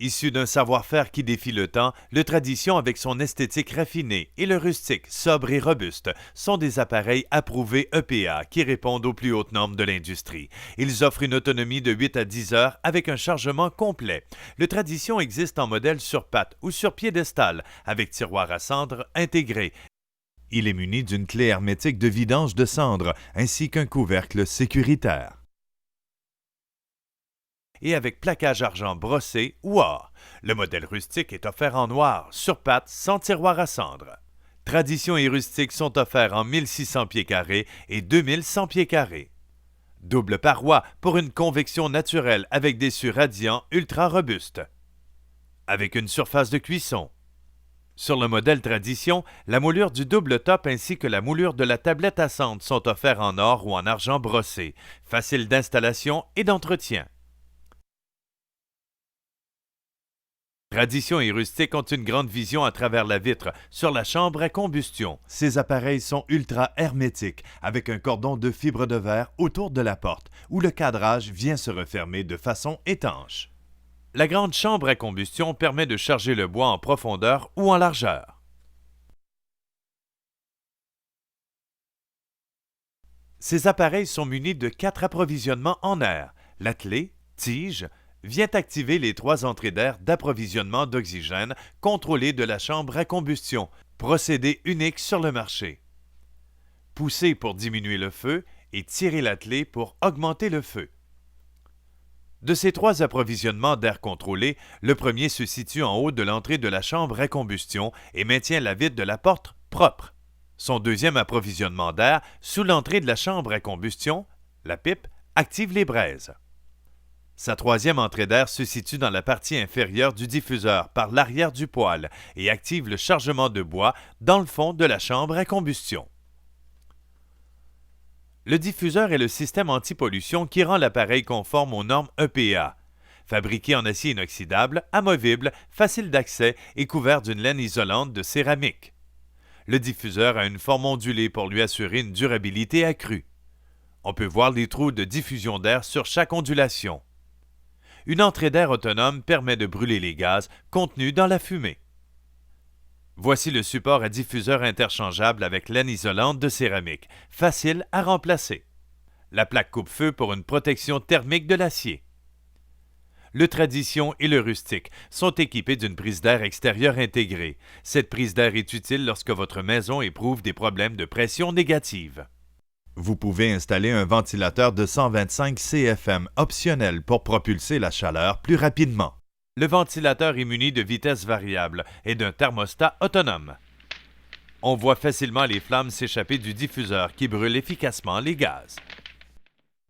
Issu d'un savoir-faire qui défie le temps, le Tradition avec son esthétique raffinée et le rustique, sobre et robuste, sont des appareils approuvés EPA qui répondent aux plus hautes normes de l'industrie. Ils offrent une autonomie de 8 à 10 heures avec un chargement complet. Le Tradition existe en modèle sur pattes ou sur piédestal avec tiroir à cendre intégré. Il est muni d'une clé hermétique de vidange de cendre ainsi qu'un couvercle sécuritaire. Et avec plaquage argent brossé ou or. Le modèle rustique est offert en noir, sur pattes, sans tiroir à cendre. Tradition et rustique sont offerts en 1600 pieds carrés et 2100 pieds carrés. Double paroi pour une convection naturelle avec des dessus radiants ultra robustes. Avec une surface de cuisson. Sur le modèle Tradition, la moulure du double top ainsi que la moulure de la tablette à cendre sont offerts en or ou en argent brossé, facile d'installation et d'entretien. Tradition et rustique ont une grande vision à travers la vitre sur la chambre à combustion. Ces appareils sont ultra hermétiques avec un cordon de fibre de verre autour de la porte où le cadrage vient se refermer de façon étanche. La grande chambre à combustion permet de charger le bois en profondeur ou en largeur. Ces appareils sont munis de 4 approvisionnements en air. La clé, tige, vient activer les 3 entrées d'air d'approvisionnement d'oxygène contrôlées de la chambre à combustion, procédé unique sur le marché. Pousser pour diminuer le feu et tirer la clé pour augmenter le feu. De ces 3 approvisionnements d'air contrôlé, le premier se situe en haut de l'entrée de la chambre à combustion et maintient la vitre de la porte propre. Son deuxième approvisionnement d'air, sous l'entrée de la chambre à combustion, la pipe, active les braises. Sa troisième entrée d'air se situe dans la partie inférieure du diffuseur par l'arrière du poêle et active le chargement de bois dans le fond de la chambre à combustion. Le diffuseur est le système antipollution qui rend l'appareil conforme aux normes EPA. Fabriqué en acier inoxydable, amovible, facile d'accès et couvert d'une laine isolante de céramique. Le diffuseur a une forme ondulée pour lui assurer une durabilité accrue. On peut voir les trous de diffusion d'air sur chaque ondulation. Une entrée d'air autonome permet de brûler les gaz contenus dans la fumée. Voici le support à diffuseur interchangeable avec laine isolante de céramique, facile à remplacer. La plaque coupe-feu pour une protection thermique de l'acier. Le Tradition et le rustique sont équipés d'une prise d'air extérieure intégrée. Cette prise d'air est utile lorsque votre maison éprouve des problèmes de pression négative. Vous pouvez installer un ventilateur de 125 CFM optionnel pour propulser la chaleur plus rapidement. Le ventilateur est muni de vitesses variables et d'un thermostat autonome. On voit facilement les flammes s'échapper du diffuseur qui brûle efficacement les gaz.